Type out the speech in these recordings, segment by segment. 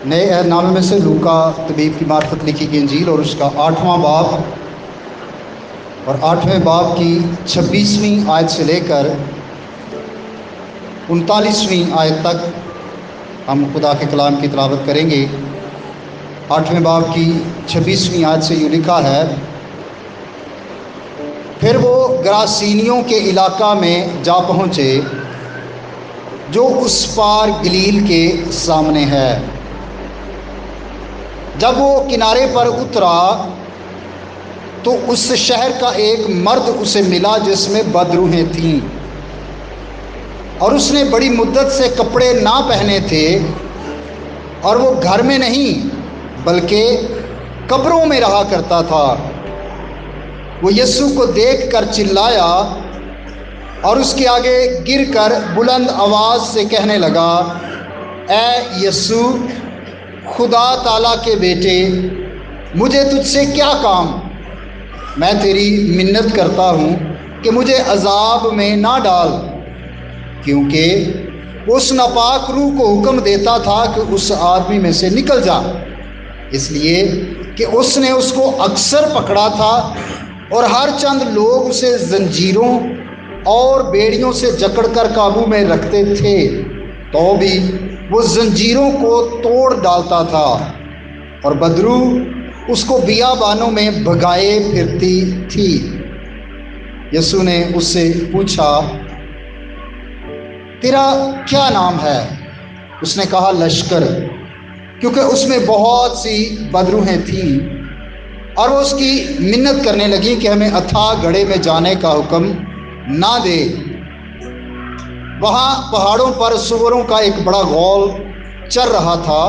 نئے نامے میں سے لوکا طبیب کی معرفت لکھی گئی انجیل اور اس کا 8واں باب اور 8ویں باب کی 26ویں آیت سے لے کر 39ویں آیت تک ہم خدا کے کلام کی تلاوت کریں گے۔ 8ویں باب کی 26ویں آیت سے یوں لکھا ہے، پھر وہ گراسینیوں کے علاقہ میں جا پہنچے جو اس پار گلیل کے سامنے ہے۔ جب وہ کنارے پر اترا تو اس شہر کا ایک مرد اسے ملا جس میں بدروحیں تھیں، اور اس نے بڑی مدت سے کپڑے نہ پہنے تھے، اور وہ گھر میں نہیں بلکہ قبروں میں رہا کرتا تھا۔ وہ یسوع کو دیکھ کر چلایا اور اس کے آگے گر کر بلند آواز سے کہنے لگا، اے یسوع خدا تعالیٰ کے بیٹے، مجھے تجھ سے کیا کام؟ میں تیری منت کرتا ہوں کہ مجھے عذاب میں نہ ڈال، کیونکہ وہ اس ناپاک روح کو حکم دیتا تھا کہ اس آدمی میں سے نکل جا، اس لیے کہ اس نے اس کو اکثر پکڑا تھا، اور ہر چند لوگ اسے زنجیروں اور بیڑیوں سے جکڑ کر قابو میں رکھتے تھے، تو بھی وہ زنجیروں کو توڑ ڈالتا تھا، اور بدروح اس کو بیابانوں میں بھگائے پھرتی تھی۔ یسوع نے اس سے پوچھا، تیرا کیا نام ہے؟ اس نے کہا، لشکر، کیونکہ اس میں بہت سی بدروحیں تھیں، اور وہ اس کی منت کرنے لگی کہ ہمیں اتھاہ گڑھے میں جانے کا حکم نہ دے۔ وہاں پہاڑوں پر سوروں کا ایک بڑا غول چر رہا تھا۔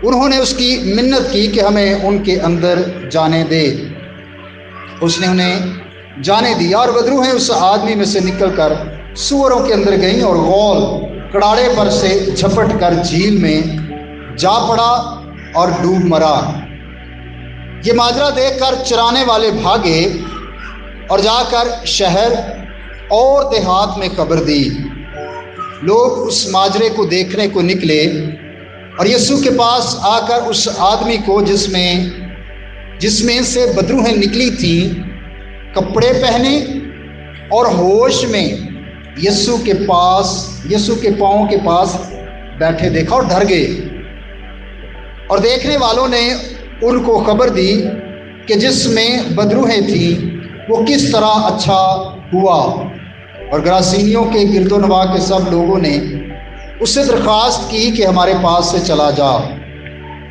انہوں نے اس کی منت کی کہ ہمیں ان کے اندر جانے دے۔ اس نے انہیں جانے دیا، اور بدروحیں اس آدمی میں سے نکل کر سوروں کے اندر گئیں، اور غول کڑاڑے پر سے جھپٹ کر جھیل میں جا پڑا اور ڈوب مرا۔ یہ ماجرا دیکھ کر چرانے والے بھاگے اور جا کر شہر اور دیہات میں خبر دی۔ لوگ اس ماجرے کو دیکھنے کو نکلے، اور یسوع کے پاس آ کر اس آدمی کو جس میں سے بدروحیں نکلی تھیں، کپڑے پہنے اور ہوش میں یسوع کے پاؤں کے پاس بیٹھے دیکھا اور ڈر گئے۔ اور دیکھنے والوں نے ان کو خبر دی کہ جس میں بدروحیں تھیں وہ کس طرح اچھا ہوا، اور گراسینیوں کے گرد و نواح کے سب لوگوں نے اس سے درخواست کی کہ ہمارے پاس سے چلا جا،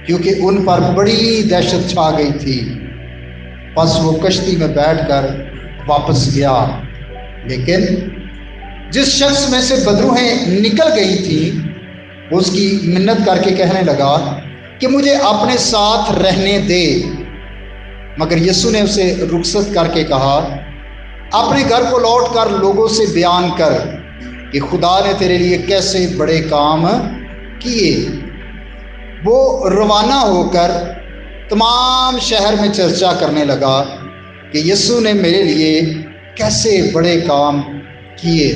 کیونکہ ان پر بڑی دہشت چھا گئی تھی۔ پس وہ کشتی میں بیٹھ کر واپس گیا، لیکن جس شخص میں سے بدروحیں نکل گئی تھیں وہ اس کی منت کر کے کہنے لگا کہ مجھے اپنے ساتھ رہنے دے، مگر یسوع نے اسے رخصت کر کے کہا، اپنے گھر کو لوٹ کر لوگوں سے بیان کر کہ خدا نے تیرے لیے کیسے بڑے کام کیے۔ وہ روانہ ہو کر تمام شہر میں چرچا کرنے لگا کہ یسوع نے میرے لیے کیسے بڑے کام کیے۔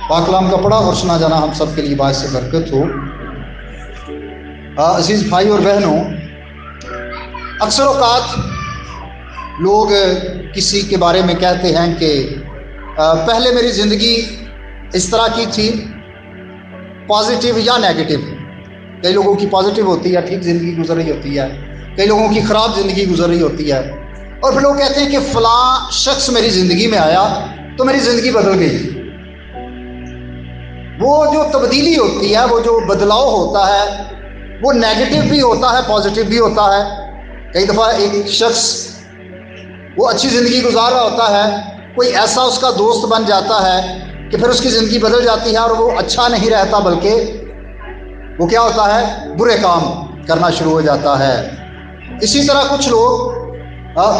پاک کلام کا پڑھا اور سنا جانا ہم سب کے لیے باعث برکت ہو۔ عزیز بھائی اور بہنوں، اکثر اوقات لوگ کسی کے بارے میں کہتے ہیں کہ پہلے میری زندگی اس طرح کی تھی، پازیٹیو یا نیگیٹو۔ کئی لوگوں کی پازیٹیو ہوتی ہے، ٹھیک زندگی گزر رہی ہوتی ہے، کئی لوگوں کی خراب زندگی گزر رہی ہوتی ہے، اور پھر لوگ کہتے ہیں کہ فلاں شخص میری زندگی میں آیا تو میری زندگی بدل گئی۔ وہ جو تبدیلی ہوتی ہے، وہ جو بدلاؤ ہوتا ہے، وہ نیگیٹو بھی ہوتا ہے، پازیٹیو بھی ہوتا ہے۔ کئی دفعہ ایک شخص وہ اچھی زندگی گزار رہا ہوتا ہے، کوئی ایسا اس کا دوست بن جاتا ہے کہ پھر اس کی زندگی بدل جاتی ہے، اور وہ اچھا نہیں رہتا بلکہ وہ کیا ہوتا ہے، برے کام کرنا شروع ہو جاتا ہے۔ اسی طرح کچھ لوگ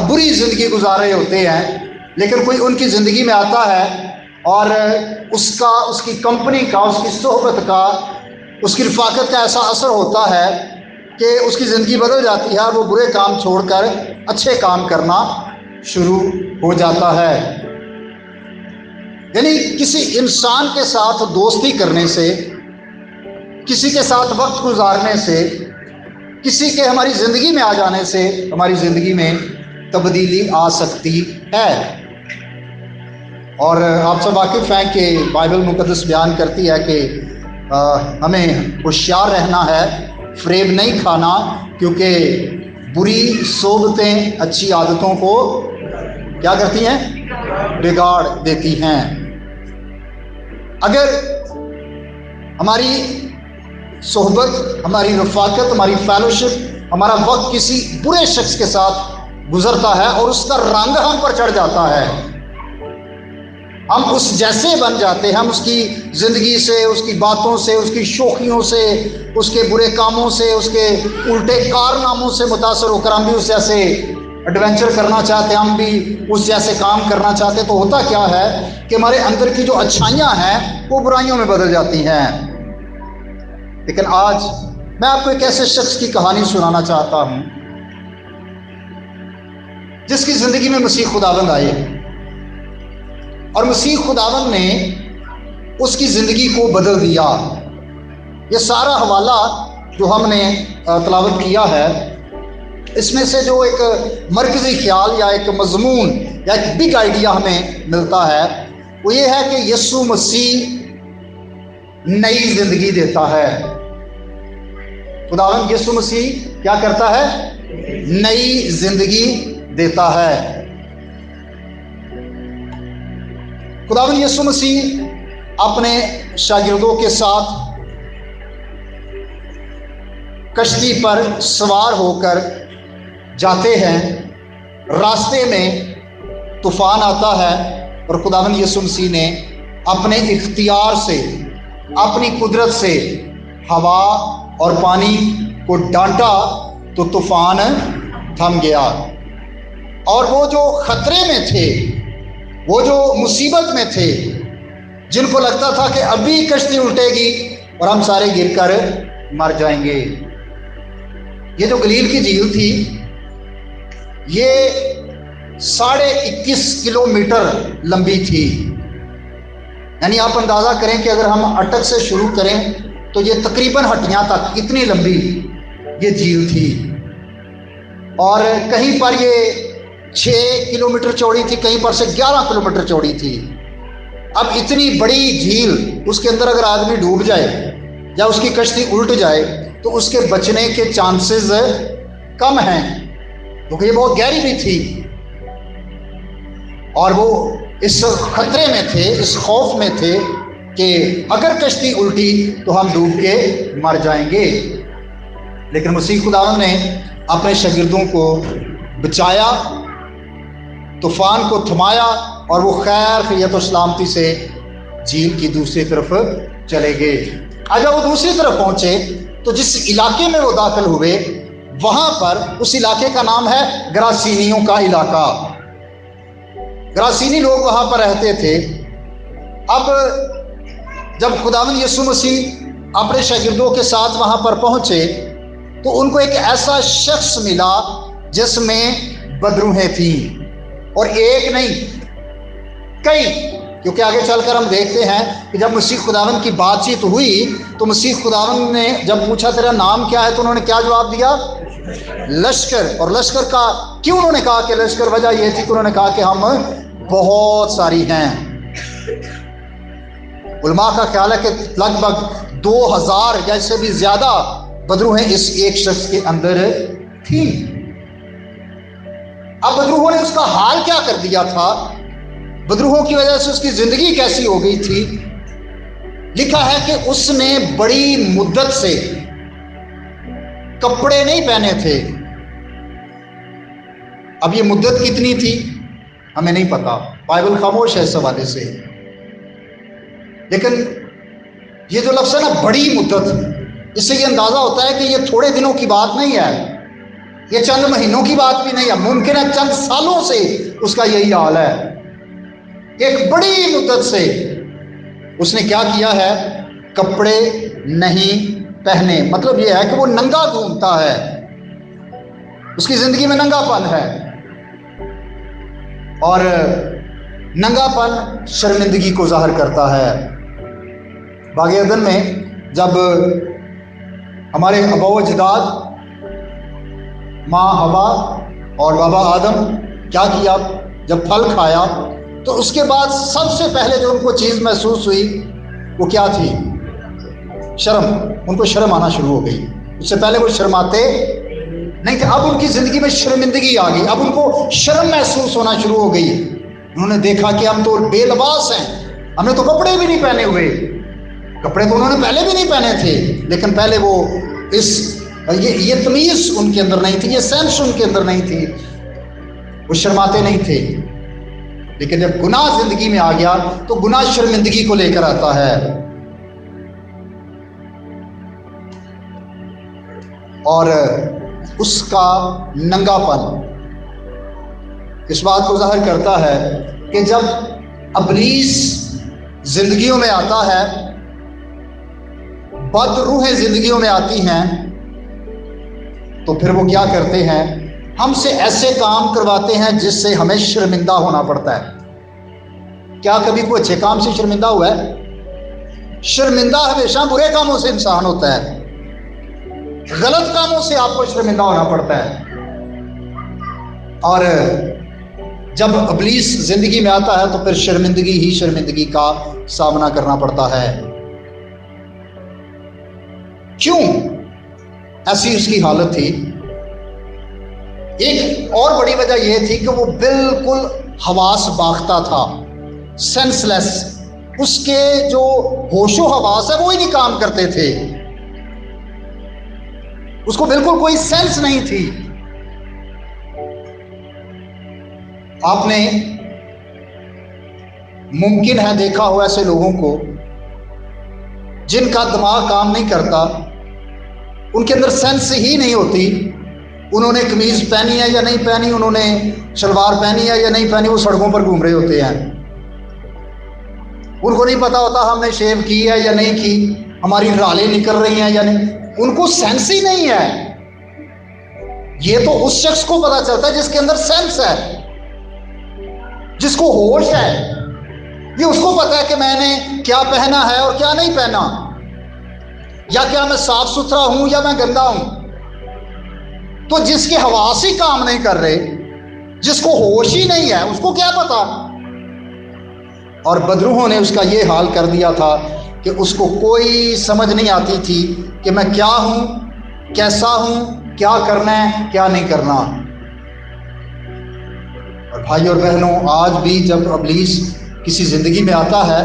بری زندگی گزار رہے ہوتے ہیں، لیکن کوئی ان کی زندگی میں آتا ہے اور اس کی کمپنی کا، اس کی صحبت کا، اس کی رفاقت کا ایسا اثر ہوتا ہے کہ اس کی زندگی بدل جاتی ہے، اور وہ برے کام چھوڑ کر اچھے کام کرنا شروع ہو جاتا ہے۔ یعنی کسی انسان کے ساتھ دوستی کرنے سے کسی کے ساتھ وقت گزارنے سے، کسی کے ہماری زندگی میں آ جانے سے ہماری زندگی میں تبدیلی آ سکتی ہے۔ اور آپ سب واقف ہیں کہ بائبل مقدس بیان کرتی ہے کہ ہمیں ہوشیار رہنا ہے، فریب نہیں کھانا، کیونکہ بری صحبتیں اچھی عادتوں کو کیا کرتی ہیں؟ بگاڑ دیتی ہیں۔ اگر ہماری صحبت، ہماری رفاقت، ہماری فیلوشپ، ہمارا وقت کسی برے شخص کے ساتھ گزرتا ہے اور اس کا رنگ ہم پر چڑھ جاتا ہے، ہم اس جیسے بن جاتے ہیں، ہم اس کی زندگی سے، اس کی باتوں سے، اس کی شوخیوں سے، اس کے برے کاموں سے، اس کے الٹے کارناموں سے متاثر ہو کر ہم بھی اس جیسے ایڈونچر کرنا چاہتے ہیں، ہم بھی اس جیسے کام کرنا چاہتے ہیں، تو ہوتا کیا ہے کہ ہمارے اندر کی جو اچھائیاں ہیں وہ برائیوں میں بدل جاتی ہیں۔ لیکن آج میں آپ کو ایک ایسے شخص کی کہانی سنانا چاہتا ہوں جس کی زندگی میں مسیح خداوند آئے، اور مسیح خداوند نے اس کی زندگی کو بدل دیا۔ یہ سارا حوالہ جو ہم نے تلاوت کیا ہے، اس میں سے جو ایک مرکزی خیال یا ایک مضمون یا ایک بگ آئیڈیا ہمیں ملتا ہے وہ یہ ہے کہ یسوع مسیح نئی زندگی دیتا ہے۔ خداوند یسوع مسیح کیا کرتا ہے؟ نئی زندگی دیتا ہے۔ خداوند یسوع مسیح اپنے شاگردوں کے ساتھ کشتی پر سوار ہو کر جاتے ہیں، راستے میں طوفان آتا ہے اور خداوند یسوع مسیح نے اپنے اختیار سے، اپنی قدرت سے ہوا اور پانی کو ڈانٹا تو طوفان تھم گیا، اور وہ جو خطرے میں تھے، وہ جو مصیبت میں تھے، جن کو لگتا تھا کہ ابھی کشتی الٹے گی اور ہم سارے گر کر مر جائیں گے۔ یہ جو گلیل کی جھیل تھی، یہ 21.5 کلومیٹر لمبی تھی، یعنی آپ اندازہ کریں کہ اگر ہم اٹک سے شروع کریں تو یہ تقریباً ہٹیاں تک اتنی لمبی یہ جھیل تھی، اور کہیں پر یہ 6 کلومیٹر چوڑی تھی، کہیں پر سے 11 کلومیٹر چوڑی تھی۔ اب اتنی بڑی جھیل، اس کے اندر اگر آدمی ڈوب جائے یا اس کی کشتی الٹ جائے تو اس کے بچنے کے چانسز کم ہیں، کیونکہ یہ بہت گہری بھی تھی، اور وہ اس خطرے میں تھے، اس خوف میں تھے کہ اگر کشتی الٹی تو ہم ڈوب کے مر جائیں گے۔ لیکن مسیح خداوند نے اپنے شاگردوں کو بچایا، طوفان کو تھمایا، اور وہ خیر خیریت و سلامتی سے جھیل کی دوسری طرف چلے گئے۔ جب وہ دوسری طرف پہنچے تو جس علاقے میں وہ داخل ہوئے، وہاں پر اس علاقے کا نام ہے گراسینیوں کا علاقہ۔ گراسینی لوگ وہاں پر رہتے تھے۔ اب جب خداوند یسوع مسیح اپنے شاگردوں کے ساتھ وہاں پر پہنچے تو ان کو ایک ایسا شخص ملا جس میں بدروہیں تھیں، اور ایک نہیں کئی، کیونکہ آگے چل کر ہم دیکھتے ہیں کہ جب مسیح خداوند کی بات چیت ہوئی تو مسیح خداوند نے جب پوچھا تیرا نام کیا ہے تو انہوں نے کیا جواب دیا؟ لشکر۔ اور لشکر کا کیوں انہوں نے کہا کہ لشکر؟ وجہ یہ تھی کہ انہوں نے کہا کہ ہم بہت ساری ہیں۔ علماء کا خیال ہے کہ لگ بھگ 2000 یا اس سے بھی زیادہ بدروہیں اس ایک شخص کے اندر تھیں۔ اب بدروہوں نے اس کا حال کیا کر دیا تھا؟ بدروہوں کی وجہ سے اس کی زندگی کیسی ہو گئی تھی؟ لکھا ہے کہ اس نے بڑی مدت سے کپڑے نہیں پہنے تھے۔ اب یہ مدت کتنی تھی ہمیں نہیں پتا، بائبل خاموش ہے اس حوالے سے، لیکن یہ جو لفظ ہے نا بڑی مدت، اس سے یہ اندازہ ہوتا ہے کہ یہ تھوڑے دنوں کی بات نہیں ہے، یہ چند مہینوں کی بات بھی نہیں ہے، ممکن ہے چند سالوں سے اس کا یہی حال ہے۔ ایک بڑی مدت سے اس نے کیا کیا ہے؟ کپڑے نہیں پہنے۔ مطلب یہ ہے کہ وہ ننگا گھومتا ہے، اس کی زندگی میں ننگا پن ہے، اور ننگا پن شرمندگی کو ظاہر کرتا ہے۔ باغ عدن میں جب ہمارے ابا و اجداد ماں ہوا اور بابا آدم کیا کیا؟ جب پھل کھایا تو اس کے بعد سب سے پہلے جو ان کو چیز محسوس ہوئی وہ کیا تھی؟ شرم. ان کو شرم آنا شروع ہو گئی. اس سے پہلے وہ شرماتے نہیں تھے. اب ان کی زندگی میں شرمندگی آ گئی. اب ان کو شرم محسوس ہونا شروع ہو گئی. انہوں نے دیکھا کہ ہم تو بے لباس ہیں, ہم نے تو کپڑے بھی نہیں پہنے ہوئے. کپڑے تو انہوں نے پہلے بھی نہیں پہنے تھے, لیکن پہلے وہ یہ تمیز ان کے اندر نہیں تھی, یہ سینس ان کے اندر نہیں تھی, وہ شرماتے نہیں تھے. لیکن جب گناہ زندگی میں آ گیا تو گناہ شرمندگی کو لے کر آتا ہے, اور اس کا ننگا پن اس بات کو ظاہر کرتا ہے کہ جب ابلیس زندگیوں میں آتا ہے, بد روحیں زندگیوں میں آتی ہیں, تو پھر وہ کیا کرتے ہیں؟ ہم سے ایسے کام کرواتے ہیں جس سے ہمیں شرمندہ ہونا پڑتا ہے. کیا کبھی کوئی اچھے کام سے شرمندہ ہوا ہے؟ شرمندہ ہمیشہ برے کاموں سے انسان ہوتا ہے, غلط کاموں سے آپ کو شرمندہ ہونا پڑتا ہے. اور جب ابلیس زندگی میں آتا ہے تو پھر شرمندگی ہی شرمندگی کا سامنا کرنا پڑتا ہے. کیوں ایسی اس کی حالت تھی؟ ایک اور بڑی وجہ یہ تھی کہ وہ بالکل حواس باختہ تھا, سینس لیس. اس کے جو ہوش و حواس ہے وہ ہی نہیں کام کرتے تھے, اس کو بالکل کوئی سینس نہیں تھی. آپ نے ممکن ہے دیکھا ہو ایسے لوگوں کو جن کا دماغ کام نہیں کرتا, ان کے اندر سینس ہی نہیں ہوتی. انہوں نے قمیض پہنی ہے یا نہیں پہنی, انہوں نے شلوار پہنی ہے یا نہیں پہنی, وہ سڑکوں پر گھوم رہے ہوتے ہیں. ان کو نہیں پتا ہوتا ہم نے شیو کی ہے یا نہیں کی, ہماری رالیں نکل رہی ہیں یا نہیں. ان کو سینس ہی نہیں ہے. یہ تو اس شخص کو پتا چلتا ہے جس کے اندر سینس ہے, جس کو ہوش ہے. یہ اس کو پتا ہے کہ میں نے کیا پہنا ہے اور کیا نہیں پہنا, یا کیا میں صاف ستھرا ہوں یا میں گندا ہوں. تو جس کے حواس ہی کام نہیں کر رہے, جس کو ہوش ہی نہیں ہے, اس کو کیا پتا. اور بدروحوں نے اس کا یہ حال کر دیا تھا کہ اس کو کوئی سمجھ نہیں آتی تھی کہ میں کیا ہوں, کیسا ہوں, کیا کرنا ہے, کیا نہیں کرنا. اور بھائی اور بہنوں, آج بھی جب ابلیس کسی زندگی میں آتا ہے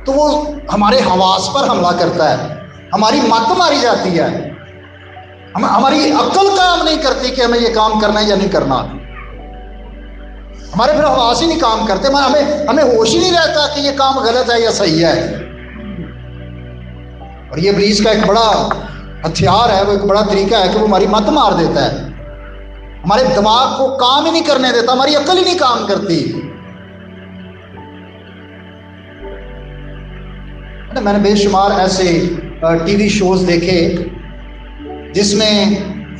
تو وہ ہمارے حواس پر حملہ کرتا ہے, ہماری مت ماری جاتی ہے, ہماری عقل کام نہیں کرتی کہ ہمیں یہ کام کرنا ہے یا نہیں کرنا. ہمارے پھر حواس ہی نہیں کام کرتے, ہمیں ہوش ہی نہیں رہتا کہ یہ کام غلط ہے یا صحیح ہے. اور یہ ابلیس کا ایک بڑا ہتھیار ہے, وہ ایک بڑا طریقہ ہے کہ وہ ہماری مت مار دیتا ہے, ہمارے دماغ کو کام ہی نہیں کرنے دیتا, ہماری عقل ہی نہیں کام کرتی. میں نے بے شمار ایسے ٹی وی شوز دیکھے جس میں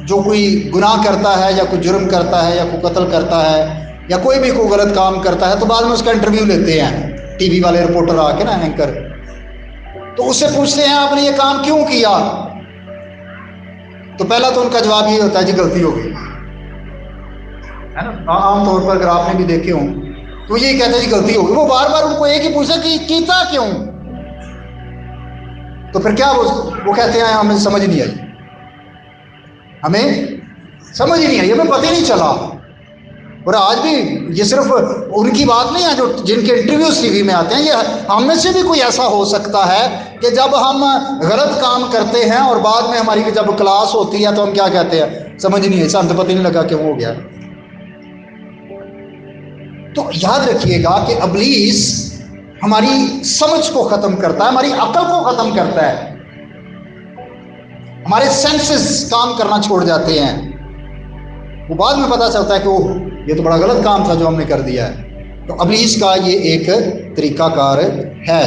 جو کوئی گناہ کرتا ہے یا کوئی جرم کرتا ہے یا کوئی قتل کرتا ہے یا کوئی بھی کوئی غلط کام کرتا ہے تو بعد میں اس کا انٹرویو لیتے ہیں ٹی وی والے رپورٹر آ کے نا, اینکر. تو اس سے پوچھتے ہیں آپ نے یہ کام کیوں کیا؟ تو پہلا تو ان کا جواب یہ ہوتا ہے جی غلطی ہو گئی, ہے نا. عام طور پر اگر آپ نے بھی دیکھے ہوں تو یہی کہتے ہیں جی غلطی ہو گئی. وہ بار بار ان کو ایک ہی پوچھا کہ کیتا کیوں؟ تو پھر کیا وہ کہتے ہیں ہمیں سمجھ نہیں آئی, ہمیں سمجھ ہی نہیں آئی, ہمیں پتہ ہی نہیں چلا. اور آج بھی یہ صرف ان کی بات نہیں ہے جو جن کے انٹرویوز ٹی وی میں آتے ہیں, یہ ہم میں سے بھی کوئی ایسا ہو سکتا ہے کہ جب ہم غلط کام کرتے ہیں اور بعد میں ہماری جب کلاس ہوتی ہے تو ہم کیا کہتے ہیں, سمجھ نہیں آئی, ہم تو پتہ نہیں لگا کہ وہ ہو گیا. تو یاد رکھیے گا کہ ابلیس ہماری سمجھ کو ختم کرتا ہے, ہماری عقل کو ختم کرتا ہے, ہمارے سینسز کام کرنا چھوڑ جاتے ہیں. وہ بعد میں پتہ چلتا ہے کہ وہ یہ تو بڑا غلط کام تھا جو ہم نے کر دیا ہے. تو ابلیس کا یہ ایک طریقہ کار ہے.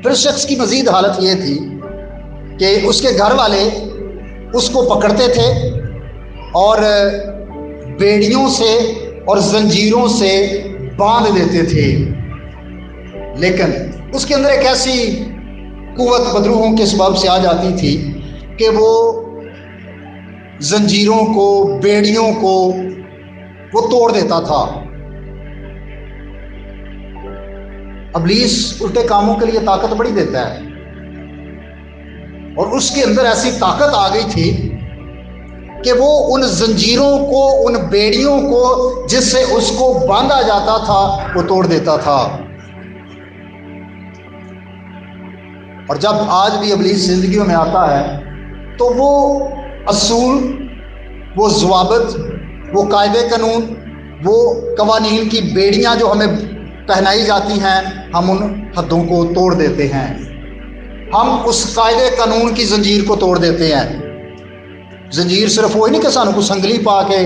پھر شخص کی مزید حالت یہ تھی کہ اس کے گھر والے اس کو پکڑتے تھے اور بیڑیوں سے اور زنجیروں سے باندھ دیتے تھے, لیکن اس کے اندر ایک ایسی قوت بدروحوں کے سبب سے آ جاتی تھی کہ وہ زنجیروں کو، بیڑیوں کو وہ توڑ دیتا تھا۔ ابلیس الٹے کاموں کے لیے طاقت بڑی دیتا ہے، اور اس کے اندر ایسی طاقت آ گئی تھی کہ وہ ان زنجیروں کو، ان بیڑیوں کو جس سے اس کو باندھا جاتا تھا وہ توڑ دیتا تھا۔ اور جب آج بھی ابلیس زندگیوں میں آتا ہے تو وہ اصول، وہ ضوابط، وہ قاعدے قانون، وہ قوانین کی بیڑیاں جو ہمیں پہنائی جاتی ہیں، ہم ان حدوں کو توڑ دیتے ہیں، ہم اس قاعدے قانون کی زنجیر کو توڑ دیتے ہیں۔ زنجیر صرف وہی نہیں کہ سانوں کو سنگلی پا کے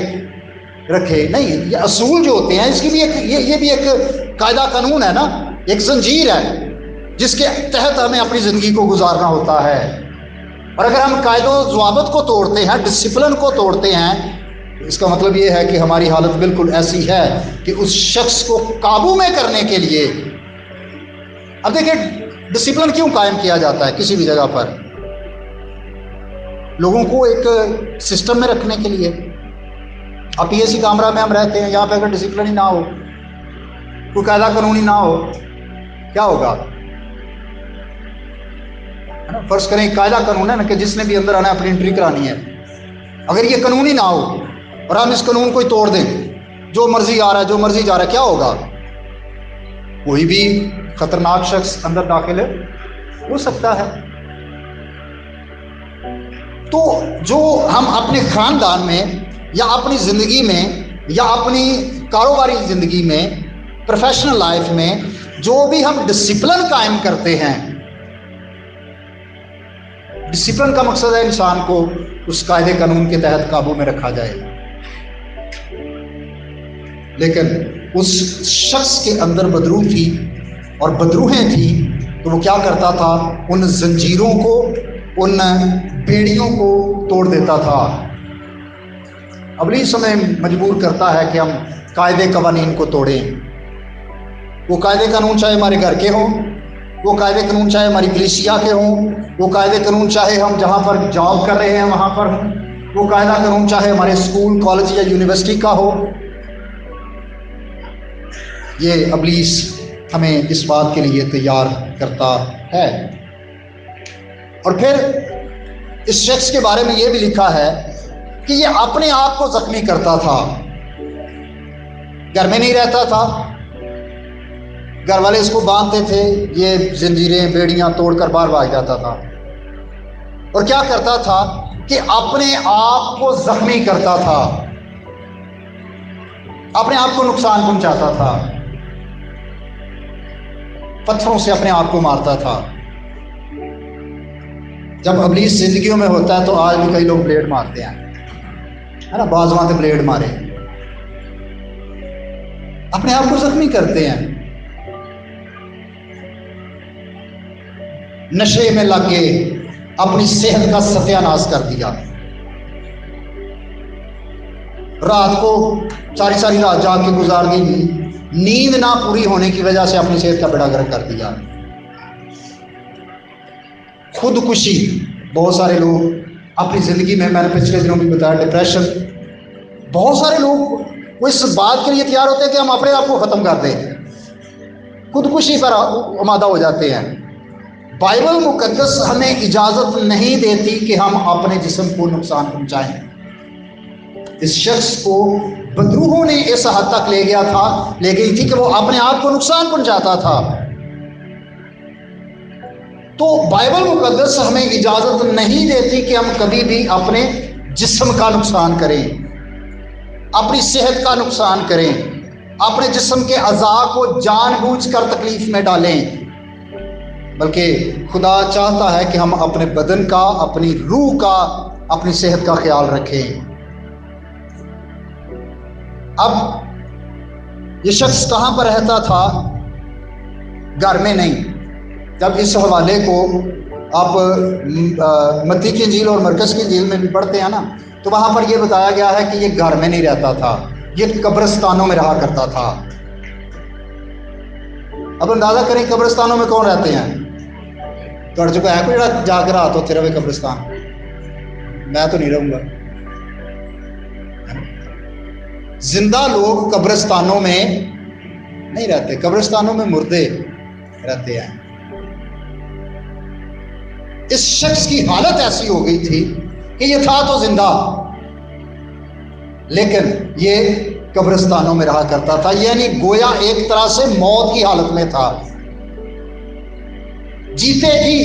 رکھے، نہیں، یہ اصول جو ہوتے ہیں اس کی بھی یہ بھی ایک قاعدہ قانون ہے نا، ایک زنجیر ہے جس کے تحت ہمیں اپنی زندگی کو گزارنا ہوتا ہے۔ اور اگر ہم قاعدہ و ضوابط کو توڑتے ہیں، ڈسپلن کو توڑتے ہیں، اس کا مطلب یہ ہے کہ ہماری حالت بالکل ایسی ہے کہ اس شخص کو قابو میں کرنے کے لیے، اب دیکھیں ڈسپلن کیوں قائم کیا جاتا ہے کسی بھی جگہ پر؟ لوگوں کو ایک سسٹم میں رکھنے کے لیے۔ اب پی ایس سی کامرہ میں ہم رہتے ہیں، یہاں پہ اگر ڈسپلن ہی نہ ہو، کوئی قاعدہ قانون ہی نہ ہو، کیا ہوگا؟ فرض کریں قاعدہ قانون ہے نا کہ جس نے بھی اندر آنا ہے اپنی انٹری کرانی ہے، اگر یہ قانون ہی نہ ہو اور ہم اس قانون کو ہی توڑ دیں، جو مرضی آ رہا ہے جو مرضی جا رہا ہے، کیا ہوگا؟ کوئی بھی خطرناک شخص اندر داخل ہو سکتا ہے۔ تو جو ہم اپنے خاندان میں یا اپنی زندگی میں یا اپنی کاروباری زندگی میں، پروفیشنل لائف میں جو بھی ہم ڈسپلن قائم کرتے ہیں، ڈسپلن کا مقصد ہے انسان کو اس قاعدے قانون کے تحت قابو میں رکھا جائے۔ لیکن اس شخص کے اندر بدروح تھی اور بدروہیں تھی، تو وہ کیا کرتا تھا؟ ان زنجیروں کو، ان بیڑیوں کو توڑ دیتا تھا۔ ابلیس ہمیں مجبور کرتا ہے کہ ہم قاعدے قوانین کو توڑیں۔ وہ قاعدے قانون چاہے ہمارے گھر کے ہوں، وہ قاعدے قانون چاہے ہماری کلیسیا کے ہوں، وہ قاعدے قانون چاہے ہم جہاں پر جاب کر رہے ہیں وہاں پر ہوں، وہ قاعدہ قانون چاہے ہمارے اسکول، کالج یا یونیورسٹی کا ہو۔ یہ ابلیس ہمیں اس بات کے لیے تیار کرتا ہے۔ اور پھر اس شخص کے بارے میں یہ بھی لکھا ہے کہ یہ اپنے آپ کو زخمی کرتا تھا، گھر میں نہیں رہتا تھا، گھر والے اس کو باندھتے تھے، یہ زنجیریں بیڑیاں توڑ کر باہر بھاگ جاتا تھا، اور کیا کرتا تھا کہ اپنے آپ کو زخمی کرتا تھا، اپنے آپ کو نقصان پہنچاتا تھا، پتھروں سے اپنے آپ کو مارتا تھا۔ جب ابلیس زندگیوں میں ہوتا ہے تو آج بھی کئی لوگ بلیڈ مارتے ہیں، ہے نا، بعض وہاں سے بلیڈ مارے، اپنے آپ کو زخمی کرتے ہیں، نشے میں لگ کے اپنی صحت کا ستیہ ناش کر دیا، رات کو ساری رات جاگ کے گزار دی، نیند نہ پوری ہونے کی وجہ سے اپنی صحت کا بیڑا گرک کر دیا، خودکشی۔ بہت سارے لوگ اپنی زندگی میں نے پچھلے دنوں بھی بتایا، ڈپریشن، بہت سارے لوگ وہ اس بات کے لیے تیار ہوتے ہیں کہ ہم اپنے آپ کو ختم کر دیں، خودکشی پر آمادہ ہو جاتے ہیں۔ بائبل مقدس ہمیں اجازت نہیں دیتی کہ ہم اپنے جسم کو نقصان پہنچائیں۔ اس شخص کو بدروحوں نے اس حد تک لے گئی تھی کہ وہ اپنے آپ کو نقصان پہنچاتا تھا۔ تو بائبل مقدس ہمیں اجازت نہیں دیتی کہ ہم کبھی بھی اپنے جسم کا نقصان کریں، اپنی صحت کا نقصان کریں، اپنے جسم کے اعضاء کو جان بوجھ کر تکلیف میں ڈالیں، بلکہ خدا چاہتا ہے کہ ہم اپنے بدن کا، اپنی روح کا، اپنی صحت کا خیال رکھیں۔ اب یہ شخص کہاں پر رہتا تھا؟ گھر میں نہیں۔ جب اس حوالے کو آپ متی کی انجیل اور مرکز کی انجیل میں بھی پڑھتے ہیں نا، تو وہاں پر یہ بتایا گیا ہے کہ یہ گھر میں نہیں رہتا تھا، یہ قبرستانوں میں رہا کرتا تھا۔ اب اندازہ کریں قبرستانوں میں کون رہتے ہیں؟ تو چکا ہے کوئی جا کے رات ہوتے رہے قبرستان، میں تو نہیں رہوں گا۔ زندہ لوگ قبرستانوں میں نہیں رہتے، قبرستانوں میں مردے رہتے ہیں۔ اس شخص کی حالت ایسی ہو گئی تھی کہ یہ تھا تو زندہ، لیکن یہ قبرستانوں میں رہا کرتا تھا، یعنی گویا ایک طرح سے موت کی حالت میں تھا۔ جیتے جی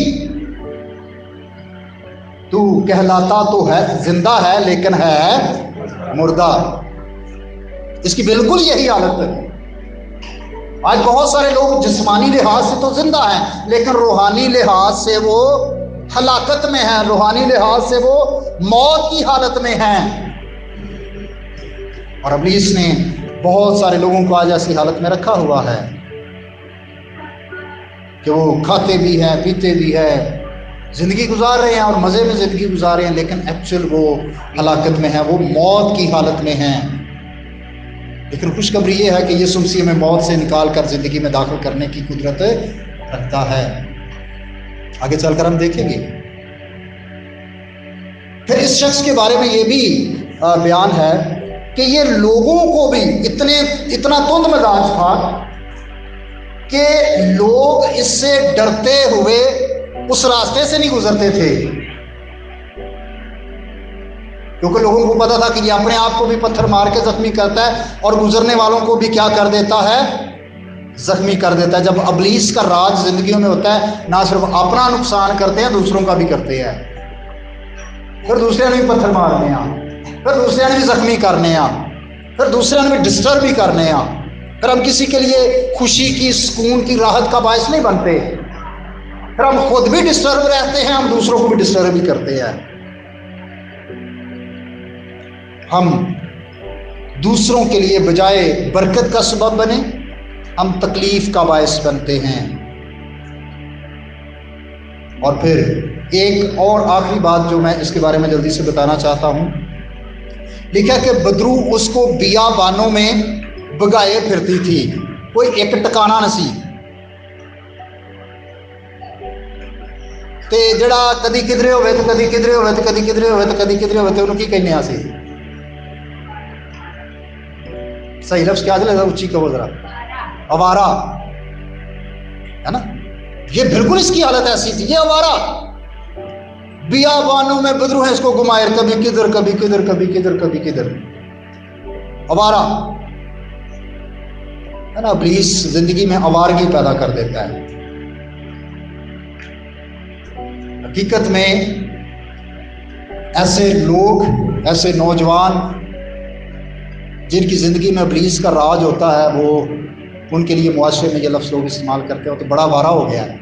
تو کہلاتا تو ہے زندہ ہے لیکن ہے مردہ۔ اس کی بالکل یہی حالت ہے۔ آج بہت سارے لوگ جسمانی لحاظ سے تو زندہ ہیں لیکن روحانی لحاظ سے وہ ہلاکت میں ہیں، روحانی لحاظ سے وہ موت کی حالت میں ہیں۔ اور ابلیس نے بہت سارے لوگوں کو آج ایسی حالت میں رکھا ہوا ہے کہ وہ کھاتے بھی ہیں، پیتے بھی ہیں، زندگی گزار رہے ہیں اور مزے میں زندگی گزار رہے ہیں، لیکن ایکچوئل وہ ہلاکت میں ہیں، وہ موت کی حالت میں ہیں۔ لیکن خوشخبری یہ ہے کہ یسوع مسیح میں موت سے نکال کر زندگی میں داخل کرنے کی قدرت رکھتا ہے۔ آگے چل کر ہم دیکھیں گے۔ پھر اس شخص کے بارے میں یہ بھی بیان ہے کہ یہ لوگوں کو بھی اتنا تند مزاج تھا کہ لوگ اس سے ڈرتے ہوئے اس راستے سے نہیں گزرتے تھے، کیونکہ لوگوں کو پتا تھا کہ یہ اپنے آپ کو بھی پتھر مار کے زخمی کرتا ہے اور گزرنے والوں کو بھی کیا کر دیتا ہے، زخمی کر دیتا ہے۔ جب ابلیس کا راج زندگیوں میں ہوتا ہے، نہ صرف اپنا نقصان کرتے ہیں، دوسروں کا بھی کرتے ہیں، پھر دوسرے نے بھی پتھر مارنے ہیں، پھر دوسرے نے بھی زخمی کرنے ہیں، پھر دوسرے نے بھی ڈسٹرب بھی کرنے ہیں، پھر ہم کسی کے لیے خوشی کی، سکون کی، راحت کا باعث نہیں بنتے، پھر ہم خود بھی ڈسٹرب رہتے ہیں، ہم دوسروں کو بھی ڈسٹرب بھی کرتے ہیں۔ ہم دوسروں کے لیے بجائے برکت کا سبب بنے، ہم تکلیف کا باعث بنتے ہیں۔ اور پھر ایک اور آخری بات جو میں اس کے بارے میں جلدی سے بتانا چاہتا ہوں، لکھا کہ بدرو اس کو بیابانوں میں بگائے پھرتی تھی، کوئی ایک ٹکانا نسی تے جڑا کدی کدھرے ہوئے تو کدی کدھرے ہوئے تو کدی کدھرے ہوئے تو کدی کدھرے ہوئے تو انہوں کی کہنے آسی، صحیح لفظ کیا چلے گا، اچھی کہو ذرا، آوارہ ہے نا۔ یہ بالکل اس کی حالت ایسی تھی، یہ آوارہ بیابانوں میں بدرو ہیں، اس کو گھمائے کبھی کدھر کبھی کدھر کبھی کدھر کبھی کدھر، آوارہ ہے نا۔ ابلیس زندگی میں آوارگی پیدا کر دیتا ہے۔ حقیقت میں ایسے لوگ، ایسے نوجوان جن کی زندگی میں ابلیس کا راج ہوتا ہے، وہ ان کے لیے معاشرے میں یہ لفظ لوگ استعمال کرتے ہو تو بڑا وارہ ہو گیا ہے۔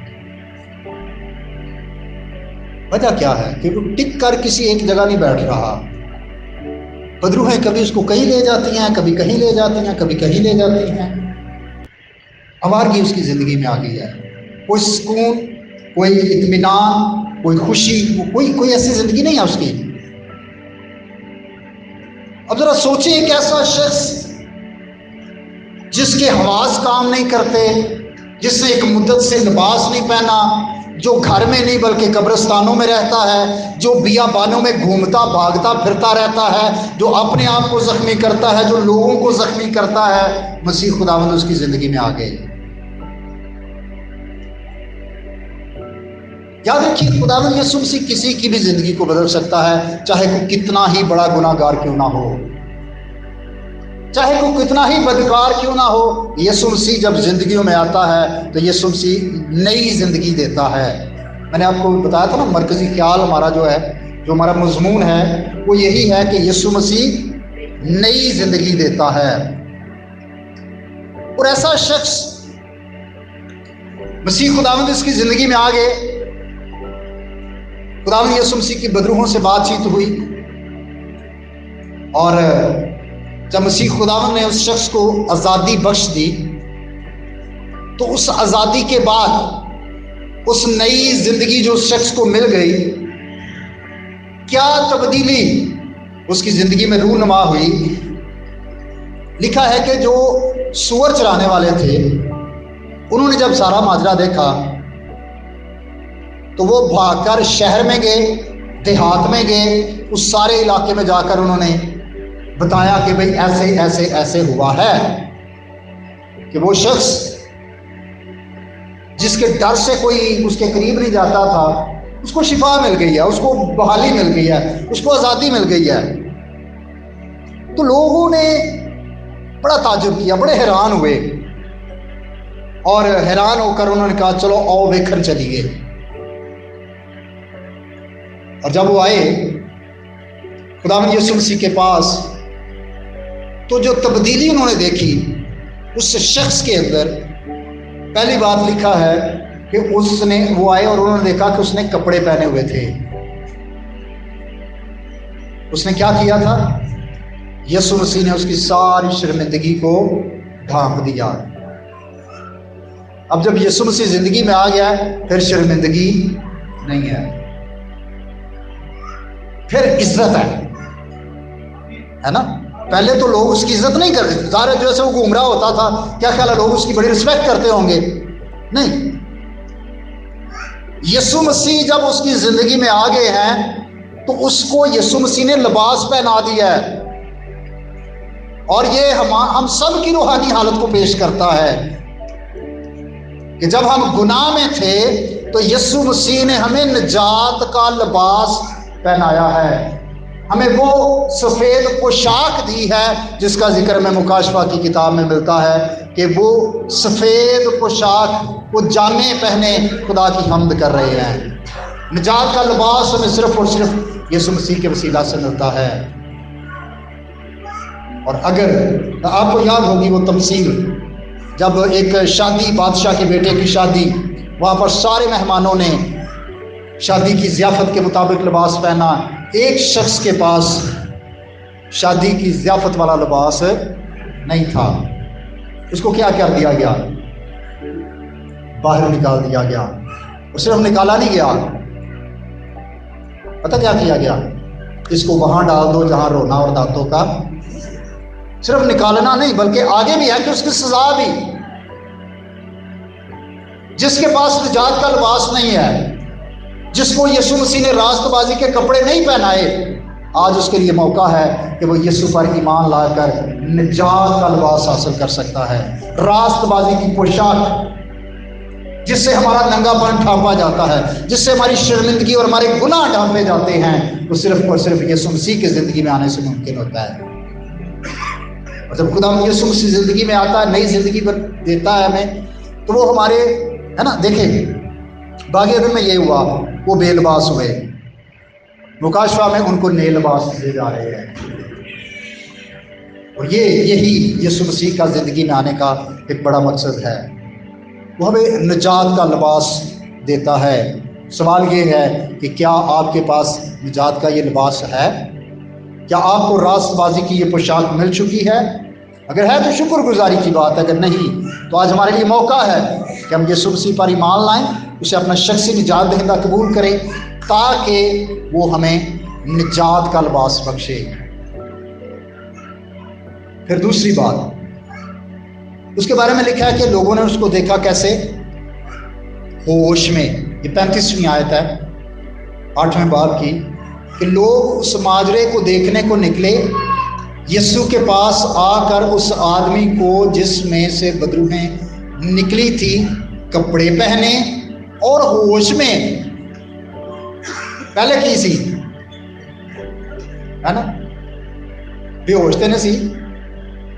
وجہ کیا ہے کہ وہ ٹک کر کسی ایک جگہ نہیں بیٹھ رہا۔ بدرو ہیں، کبھی اس کو کہیں لے جاتی ہیں، کبھی کہیں لے جاتی ہیں، کبھی کہیں لے جاتی ہیں۔ آوارگی اس کی زندگی میں آ گئی ہے، کوئی سکون، کوئی اطمینان، کوئی خوشی، کوئی ایسی زندگی نہیں ہے اس کی۔ اب ذرا سوچیں، ایک ایسا شخص جس کے حواس کام نہیں کرتے، جس نے ایک مدت سے لباس نہیں پہنا، جو گھر میں نہیں بلکہ قبرستانوں میں رہتا ہے، جو بیابانوں میں گھومتا بھاگتا پھرتا رہتا ہے، جو اپنے آپ کو زخمی کرتا ہے، جو لوگوں کو زخمی کرتا ہے، مسیح خداوند اس کی زندگی میں آ گئے۔ یاد رکھیے، خداوند یسوع مسیح کسی کی بھی زندگی کو بدل سکتا ہے، چاہے کوئی کتنا ہی بڑا گناہ گار کیوں نہ ہو، چاہے کوئی کتنا ہی بدکار کیوں نہ ہو۔ یسوع مسیح جب زندگیوں میں آتا ہے تو یسوع مسیح نئی زندگی دیتا ہے۔ میں نے آپ کو بتایا تھا نا، مرکزی خیال ہمارا جو ہے، جو ہمارا مضمون ہے، وہ یہی ہے کہ یسوع مسیح نئی زندگی دیتا ہے۔ اور ایسا شخص مسیح خداوند اس کی زندگی میں آ گئے۔ خداوند یسوع مسیح کی بدروحوں سے بات چیت ہوئی، اور جب مسیح خداوند نے اس شخص کو آزادی بخش دی تو اس آزادی کے بعد اس نئی زندگی جو اس شخص کو مل گئی، کیا تبدیلی اس کی زندگی میں رونما ہوئی۔ لکھا ہے کہ جو سور چرانے والے تھے، انہوں نے جب سارا ماجرا دیکھا تو وہ بھاگ کر شہر میں گئے، دیہات میں گئے، اس سارے علاقے میں جا کر انہوں نے بتایا کہ بھئی ایسے ایسے ایسے ہوا ہے کہ وہ شخص جس کے ڈر سے کوئی اس کے قریب نہیں جاتا تھا، اس کو شفا مل گئی ہے، اس کو بحالی مل گئی ہے، اس کو آزادی مل گئی ہے۔ تو لوگوں نے بڑا تعجب کیا، بڑے حیران ہوئے، اور حیران ہو کر انہوں نے کہا چلو آؤ ویکھن چلیے۔ اور جب وہ آئے خداوند یسوع مسیح کے پاس، تو جو تبدیلی انہوں نے دیکھی اس شخص کے اندر، پہلی بات لکھا ہے کہ وہ آئے اور انہوں نے دیکھا کہ اس نے کپڑے پہنے ہوئے تھے۔ اس نے کیا کیا تھا؟ یسوع مسیح نے اس کی ساری شرمندگی کو ڈھانپ دیا۔ اب جب یسوع مسیح زندگی میں آ گیا پھر شرمندگی نہیں ہے، پھر عزت ہے نا۔ پہلے تو لوگ اس کی عزت نہیں کرتے، ظاہر جو ایسے وہ گمراہ ہوتا تھا، کیا خیال ہے لوگ اس کی بڑی رسپیکٹ کرتے ہوں گے؟ نہیں۔ یسوع مسیح جب اس کی زندگی میں آ گئے ہیں تو اس کو یسوع مسیح نے لباس پہنا دیا ہے، اور یہ ہم سب کی روحانی حالت کو پیش کرتا ہے کہ جب ہم گناہ میں تھے تو یسوع مسیح نے ہمیں نجات کا لباس پہنایا ہے، ہمیں وہ سفید پوشاک دی ہے جس کا ذکر میں مکاشفہ کی کتاب میں ملتا ہے کہ وہ سفید پوشاک، وہ جامے پہنے خدا کی حمد کر رہے ہیں۔ نجات کا لباس ہمیں صرف اور صرف یسوع مسیح کے وسیلہ سے ملتا ہے۔ اور اگر آپ کو یاد ہوگی وہ تمثیل، جب ایک شادی، بادشاہ کے بیٹے کی شادی، وہاں پر سارے مہمانوں نے شادی کی ضیافت کے مطابق لباس پہنا، ایک شخص کے پاس شادی کی ضیافت والا لباس نہیں تھا، اس کو کیا کر دیا گیا؟ باہر نکال دیا گیا۔ اور صرف نکالا نہیں گیا، پتہ کیا کیا گیا؟ اس کو وہاں ڈال دو جہاں رونا اور دانتوں کا۔ صرف نکالنا نہیں بلکہ آگے بھی ہے کہ اس کی سزا بھی۔ جس کے پاس نجات کا لباس نہیں ہے، جس کو یسوع مسیح نے راست بازی کے کپڑے نہیں پہنائے، آج اس کے لیے موقع ہے کہ وہ یسوع پر ایمان لا کر نجات کا لباس حاصل کر سکتا ہے۔ راست بازی کی پوشاک جس سے ہمارا ننگا پن ڈھانپا جاتا ہے، جس سے ہماری شرمندگی اور ہمارے گناہ ڈھانپے جاتے ہیں، وہ صرف اور صرف یسوع مسیح کی زندگی میں آنے سے ممکن ہوتا ہے۔ اور جب خدا یسوع مسیح زندگی میں آتا ہے، نئی زندگی پر دیتا ہے ہمیں، تو وہ ہمارے ہے نا، دیکھیں باغ عدن میں یہ ہوا، وہ بے لباس ہوئے، مکاشفہ میں ان کو نئے لباس دیے جا رہے ہیں۔ اور یہی یسوع مسیح کا زندگی میں آنے کا ایک بڑا مقصد ہے، وہ ہمیں نجات کا لباس دیتا ہے۔ سوال یہ ہے کہ کیا آپ کے پاس نجات کا یہ لباس ہے؟ کیا آپ کو راست بازی کی یہ پوشاک مل چکی ہے؟ اگر ہے تو شکر گزاری کی بات ہے، اگر نہیں تو آج ہمارے لیے موقع ہے کہ ہم یسوع مسیح پر ایمان لائیں، اسے اپنا شخصی نجات دہندہ قبول کریں تاکہ وہ ہمیں نجات کا لباس بخشے۔ پھر دوسری بات اس کے بارے میں لکھا ہے کہ لوگوں نے اس کو دیکھا کیسے؟ ہوش میں۔ یہ 35ویں آیت ہے 8ویں باب کی، کہ لوگ اس ماجرے کو دیکھنے کو نکلے، یسوع کے پاس آ کر اس آدمی کو جس میں سے بدروہیں نکلی تھی کپڑے پہنے اور ہوش میں، پہلے کی سی ہے نا، بے ہوش تے نہیں سی،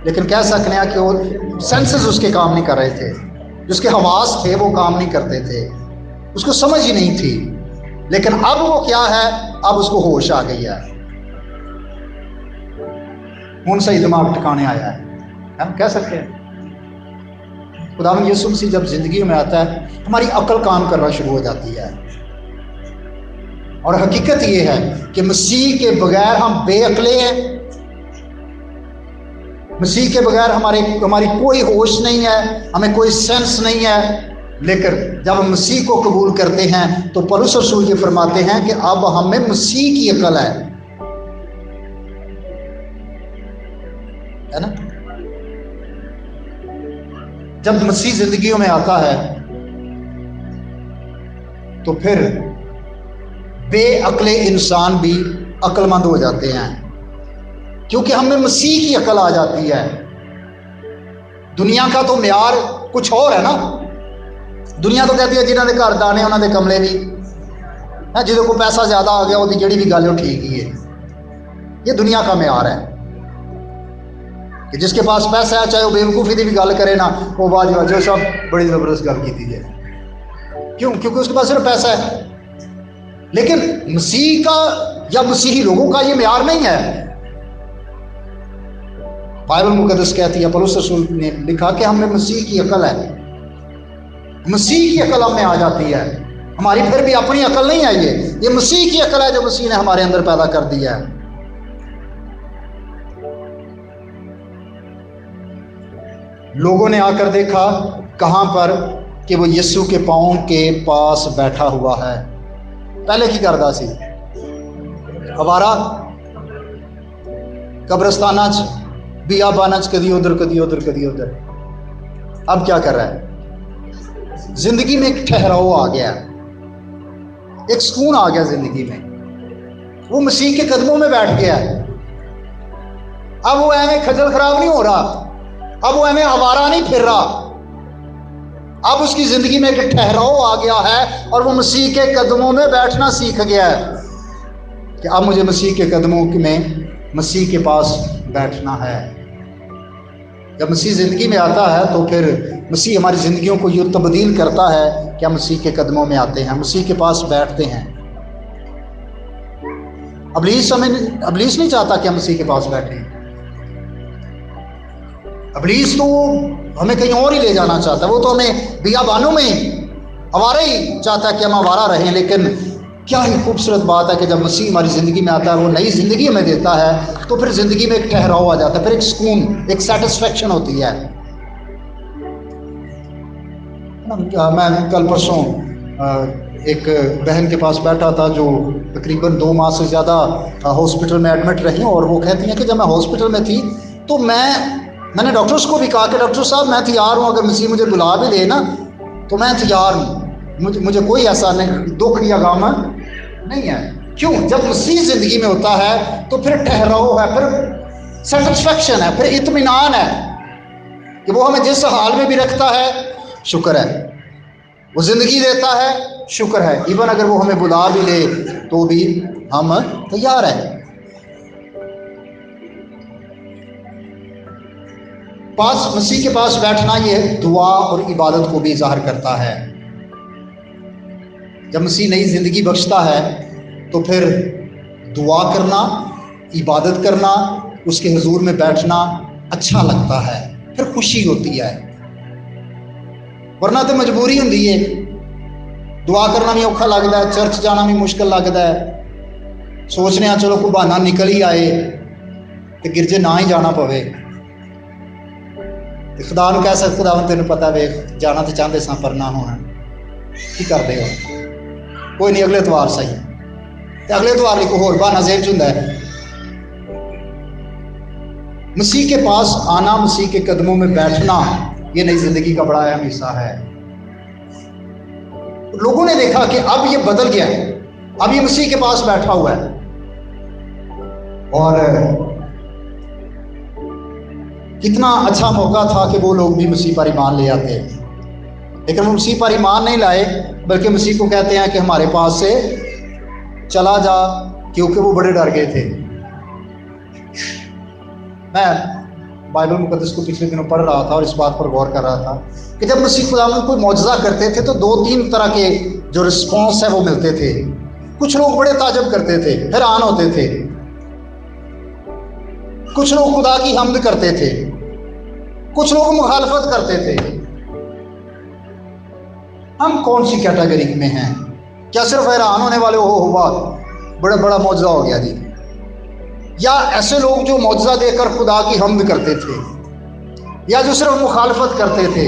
لیکن کہہ سکتے ہیں کہ وہ سینسز اس کے کام نہیں کر رہے تھے، جس کے حواس تھے وہ کام نہیں کرتے تھے، اس کو سمجھ ہی نہیں تھی، لیکن اب وہ کیا ہے؟ اب اس کو ہوش آ گئی ہے، ان سے دماغ ٹھکانے آیا ہے، ہم کہہ سکتے ہیں۔ خداوند یسوع مسیح جب زندگی میں آتا ہے ہماری عقل کام کرنا شروع ہو جاتی ہے، اور حقیقت یہ ہے کہ مسیح کے بغیر ہم بے عقلے ہیں، مسیح کے بغیر ہماری کوئی ہوش نہیں ہے، ہمیں کوئی سینس نہیں ہے، لیکن جب ہم مسیح کو قبول کرتے ہیں تو پولس رسول یہ فرماتے ہیں کہ اب ہمیں مسیح کی عقل ہے نا۔ جب مسیح زندگیوں میں آتا ہے تو پھر بے عقل انسان بھی عقل مند ہو جاتے ہیں، کیونکہ ہمیں مسیح کی عقل آ جاتی ہے۔ دنیا کا تو معیار کچھ اور ہے نا۔ دنیا تو کہتی ہے جنہوں نے گھر دانے انہوں نے کملے بھی، جہاں کو پیسہ زیادہ آ گیا وہ جہی بھی گل ہے وہ ٹھیک ہی ہے۔ یہ دنیا کا معیار ہے کہ جس کے پاس پیسہ ہے چاہے وہ بیوقوفی کی بھی گل کرے نا، وہ بعد جو سب بڑی زبردست گل کی جائے، کیوں؟ کیونکہ اس کے پاس صرف پیسہ ہے۔ لیکن مسیح کا یا مسیحی لوگوں کا یہ معیار نہیں ہے۔ بائبل مقدس کہتی ہے، پولس رسول نے لکھا کہ ہمیں مسیح کی عقل ہے، مسیح کی عقل ہم میں آ جاتی ہے۔ ہماری پھر بھی اپنی عقل نہیں ہے، یہ مسیح کی عقل ہے جو مسیح نے ہمارے اندر پیدا کر دی ہے۔ لوگوں نے آ کر دیکھا کہاں پر کہ وہ یسوع کے پاؤں کے پاس بیٹھا ہوا ہے۔ پہلے کی کردا سی ہمارا قبرستانہ بیابانہ کدی ادھر کدی ادھر کدی ادھر۔ اب کیا کر رہا ہے؟ زندگی میں ایک ٹھہراؤ آ گیا، ایک سکون آ گیا زندگی میں۔ وہ مسیح کے قدموں میں بیٹھ گیا ہے۔ اب وہ ایویں کھجل خراب نہیں ہو رہا، اب وہ ایویں آوارہ نہیں پھر رہا۔ اب اس کی زندگی میں ایک ٹھہراؤ آ گیا ہے اور وہ مسیح کے قدموں میں بیٹھنا سیکھ گیا ہے کہ اب مجھے مسیح کے قدموں میں مسیح کے پاس بیٹھنا ہے۔ جب مسیح زندگی میں آتا ہے تو پھر مسیح ہماری زندگیوں کو یوں تبدیل کرتا ہے کہ ہم مسیح کے قدموں میں آتے ہیں، مسیح کے پاس بیٹھتے ہیں۔ ابلیس نہیں چاہتا کہ ہم مسیح کے پاس بیٹھیں۔ ابلیس تو ہمیں کہیں اور ہی لے جانا چاہتا ہے، وہ تو ہمیں بیابانوں میں آوارہ ہی چاہتا ہے کہ ہم آوارہ رہیں۔ لیکن کیا ہی خوبصورت بات ہے کہ جب مسیح ہماری زندگی میں آتا ہے، وہ نئی زندگی ہمیں دیتا ہے، تو پھر زندگی میں ایک ٹھہراؤ آ جاتا ہے، پھر ایک سکون، ایک سیٹسفیکشن ہوتی ہے۔ میں کل پرسوں ایک بہن کے پاس بیٹھا تھا جو تقریباً 2 ماہ سے زیادہ ہاسپٹل میں ایڈمٹ رہی، اور وہ کہتی ہیں کہ جب میں ہاسپٹل میں تھی تو میں نے ڈاکٹرز کو بھی کہا کہ ڈاکٹر صاحب میں تیار ہوں، اگر مسیح مجھے بلا بھی لے نا تو میں تیار ہوں، مجھے کوئی ایسا نہیں دکھ یا غم نہیں ہے۔ کیوں؟ جب مسیح زندگی میں ہوتا ہے تو پھر ٹھہراؤ ہے، پھر سیٹسفیکشن ہے، پھر اطمینان ہے کہ وہ ہمیں جس حال میں بھی رکھتا ہے شکر ہے، وہ زندگی دیتا ہے شکر ہے، ایون اگر وہ ہمیں بلا بھی لے تو بھی ہم تیار ہیں۔ مسیح کے پاس بیٹھنا یہ دعا اور عبادت کو بھی ظاہر کرتا ہے۔ جب مسیح نئی زندگی بخشتا ہے تو پھر دعا کرنا، عبادت کرنا، اس کے حضور میں بیٹھنا اچھا لگتا ہے، پھر خوشی ہوتی ہے۔ ورنہ تو مجبوری ہوندی ہے، دعا کرنا بھی اوکھا لگتا ہے، چرچ جانا بھی مشکل لگتا ہے، سوچنے چلو کوئی بہانہ نکل ہی آئے تو گرجے نہ ہی جانا پوے۔ خدا نو کہہ سکتے خدا تینوں پتا ویخ جانا تو چاہتے سا پر نہ ہونا، کی کر دے ہو؟ کوئی نہیں، اگلے اتوار صحیح، اگلے اتوار نہیں کوئی اور بہانا ذہن چ ہوندا ہے۔ مسیح کے پاس آنا، مسیح کے قدموں میں بیٹھنا، یہ نئی زندگی کا بڑا اہم حصہ ہے۔ لوگوں نے دیکھا کہ اب یہ بدل گیا ہے، اب یہ مسیح کے پاس بیٹھا ہوا ہے، اور کتنا اچھا موقع تھا کہ وہ لوگ بھی مسیح پر ایمان لے آتے ہیں، لیکن وہ مسیح پر ایمان نہیں لائے، بلکہ مسیح کو کہتے ہیں کہ ہمارے پاس سے چلا جا، کیونکہ وہ بڑے ڈر گئے تھے۔ میں بائبل مقدس کو پچھلے دنوں پڑھ رہا تھا اور اس بات پر غور کر رہا تھا کہ جب مسیح خداوند کوئی معجزہ کرتے تھے تو 2-3 طرح کے جو رسپانس ہے وہ ملتے تھے۔ کچھ لوگ بڑے تعجب کرتے تھے، حیران ہوتے تھے، کچھ لوگ خدا کی حمد کرتے تھے، کچھ لوگ مخالفت کرتے تھے۔ ہم کون سی کیٹیگری میں ہیں؟ کیا صرف حیران ہونے والے ہوا بڑا معجزہ ہو گیا جی، یا ایسے لوگ جو معجزہ دے کر خدا کی حمد کرتے تھے، یا جو صرف مخالفت کرتے تھے،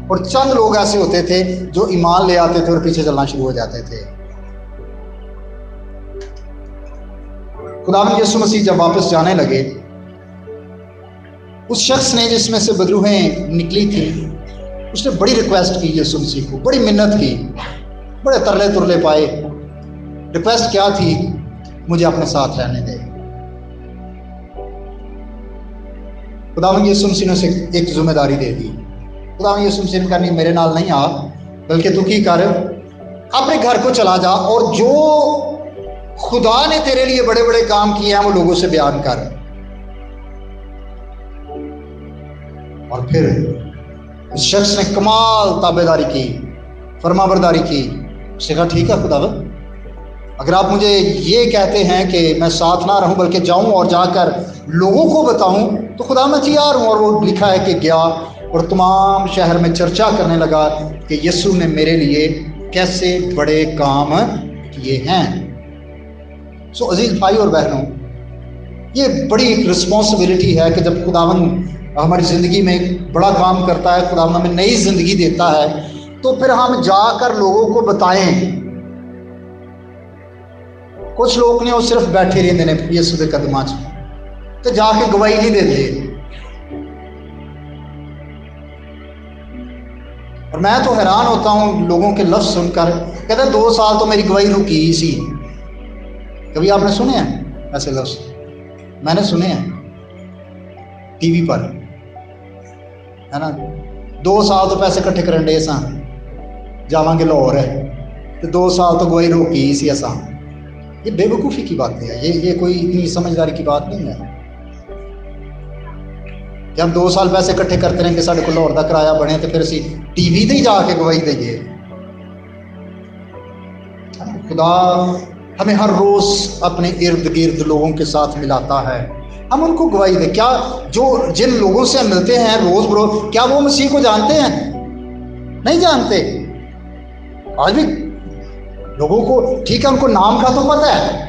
اور چند لوگ ایسے ہوتے تھے جو ایمان لے آتے تھے اور پیچھے چلنا شروع ہو جاتے تھے۔ خداوند یسوع مسیح جب واپس جانے لگے، اس شخص نے جس میں سے بدروہیں نکلی تھی، اس نے بڑی ریکویسٹ کی یسوع مسیح کو، بڑی منت کی، بڑے ترلے پائے۔ ریکویسٹ کیا تھی مجھے اپنے ساتھ رہنے دے۔ خداوند یسوع مسیح نے اسے ایک ذمہ داری دے دی۔ خداوند یسوع مسیح نے کہا نہیں، میرے نال نہیں آ، بلکہ تو کی کر، اپنے گھر کو چلا جا اور جو خدا نے تیرے لیے بڑے بڑے کام کیے ہیں وہ لوگوں سے بیان کر۔ اور پھر اس شخص نے کمال تابعداری کی، فرما برداری کی۔ اس نے کہا ٹھیک ہے خداوند، اگر آپ مجھے یہ کہتے ہیں کہ میں ساتھ نہ رہوں بلکہ جاؤں اور جا کر لوگوں کو بتاؤں تو خدا میں تیار ہوں۔ اور وہ لکھا ہے کہ گیا اور تمام شہر میں چرچا کرنے لگا کہ یسوع نے میرے لیے کیسے بڑے کام کیے ہیں۔ سو عزیز بھائی اور بہنوں، یہ بڑی ایک رسپانسبلٹی ہے کہ جب خداوند ہماری زندگی میں بڑا کام کرتا ہے، خداوند ہمیں نئی زندگی دیتا ہے، تو پھر ہم جا کر لوگوں کو بتائیں۔ کچھ لوگ نے وہ صرف بیٹھے رہتے ہیں یسوع کے قدماں تو جا کے گواہی نہیں دیتے۔ اور میں تو حیران ہوتا ہوں لوگوں کے لفظ سن کر، کہتے ہیں 2 سال تو میری گواہی رکی ہی سی۔ کبھی آپ نے سنے ہیں ایسے لفظ؟ میں نے سنے ہیں ٹی وی پر، ہے نا، 2 سال تو پیسے کٹھے کرن ڈے سا، جاواں گے لاہور ہے تو 2 سال تو گواہی روکی ہی سی اساں۔ یہ بے وقوفی کی بات ہے، یہ کوئی اتنی سمجھداری کی بات نہیں ہے کہ ہم 2 سال پیسے کٹھے کرتے رہیں کہ سارے کو لاہور کا کرایہ بنے تو پھر اسی ٹی وی تے جا کے گواہی دئیے۔ خدا ہمیں ہر روز اپنے ارد گرد لوگوں کے ساتھ ملاتا ہے، ہم ان کو گواہی دیں۔ کیا جن لوگوں سے ہم ملتے ہیں روز بروز، کیا وہ مسیح کو جانتے ہیں؟ نہیں جانتے۔ آج بھی لوگوں کو ٹھیک ہے ان کو نام کا تو پتہ ہے،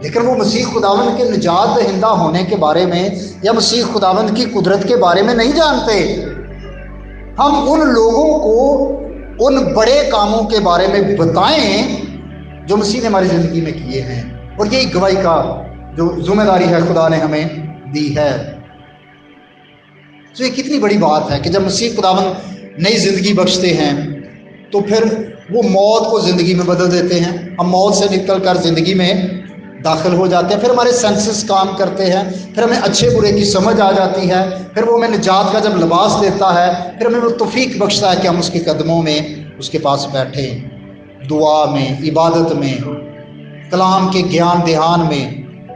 لیکن وہ مسیح خداوند کے نجات دہندہ ہونے کے بارے میں یا مسیح خداوند کی قدرت کے بارے میں نہیں جانتے۔ ہم ان لوگوں کو ان بڑے کاموں کے بارے میں بتائیں جو مسیح نے ہماری زندگی میں کیے ہیں، اور یہی گواہی کا جو ذمہ داری ہے خدا نے ہمیں دی ہے۔ تو یہ کتنی بڑی بات ہے کہ جب مسیح خداوند نئی زندگی بخشتے ہیں تو پھر وہ موت کو زندگی میں بدل دیتے ہیں۔ ہم موت سے نکل کر زندگی میں داخل ہو جاتے ہیں، پھر ہمارے سینسز کام کرتے ہیں، پھر ہمیں اچھے برے کی سمجھ آ جاتی ہے، پھر وہ ہمیں نجات کا جب لباس دیتا ہے، پھر ہمیں وہ توفیق بخشتا ہے کہ ہم اس کے قدموں میں اس کے پاس بیٹھیں، دعا میں، عبادت میں، کلام کے گیان دہان میں،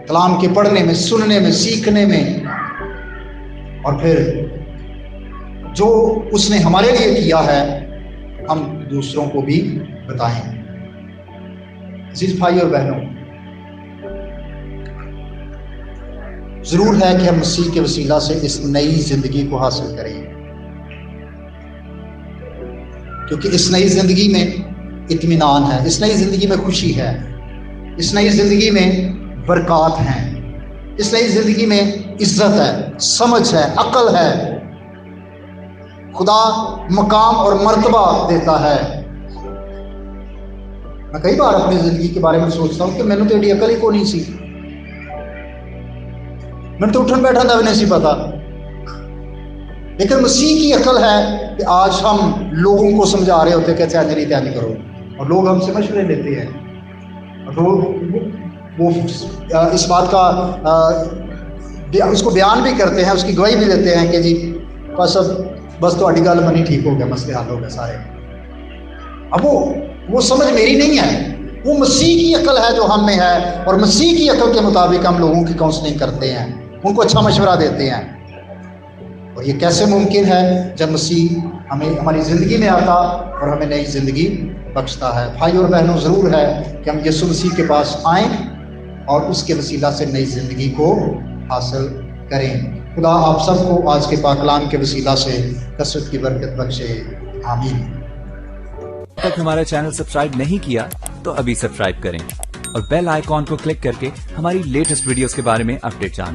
کلام کے پڑھنے میں، سننے میں، سیکھنے میں، اور پھر جو اس نے ہمارے لیے کیا ہے ہم دوسروں کو بھی بتائیں۔ عزیز بھائی اور بہنوں، ضرور ہے کہ ہم مسیح کے وسیلہ سے اس نئی زندگی کو حاصل کریں، کیونکہ اس نئی زندگی میں اطمینان ہے، اس نئی زندگی میں خوشی ہے، اس نئی زندگی میں برکات ہیں، اس نئی زندگی میں عزت ہے، سمجھ ہے، عقل ہے، خدا مقام اور مرتبہ دیتا ہے۔ میں کئی بار اپنی زندگی کے بارے میں سوچتا ہوں کہ میں نے تو ایڈی عقل ہی کو نہیں سی، میں تو اٹھن بیٹھن کا بھی نہیں سی پتا، لیکن مسیح کی عقل ہے کہ آج ہم لوگوں کو سمجھا رہے ہوتے کہ تیاری تیاری کرو، اور لوگ ہم سے مشورے لیتے ہیں، اور وہ اس بات کا اس کو بیان بھی کرتے ہیں، اس کی گواہی بھی دیتے ہیں کہ جی بس تہاڈی گل منی ٹھیک ہو گیا، مسئلے حل ہو گئے سارے۔ اب وہ سمجھ میری نہیں ہے، وہ مسیح کی عقل ہے جو ہم میں ہے، اور مسیح کی عقل کے مطابق ہم لوگوں کی کاؤنسلنگ کرتے ہیں، ان کو اچھا مشورہ دیتے ہیں۔ اور یہ کیسے ممکن ہے؟ جب مسیح ہماری زندگی میں آتا اور ہمیں نئی زندگی بخشتا ہے۔ بھائی اور بہنوں، ضرور ہے کہ ہم یسوع مسیح کے پاس آئیں اور اس کے وسیلہ سے نئی زندگی کو حاصل کریں۔ خدا آپ سب کو آج کے پاک کلام کے وسیلہ سے کثرت کی برکت بخشے، آمین۔ تک ہمارا چینل سبسکرائب نہیں کیا تو ابھی سبسکرائب کریں اور بیل آئیکن کو کلک کر کے ہماری لیٹسٹ ویڈیوز کے بارے میں اپڈیٹ جانیں۔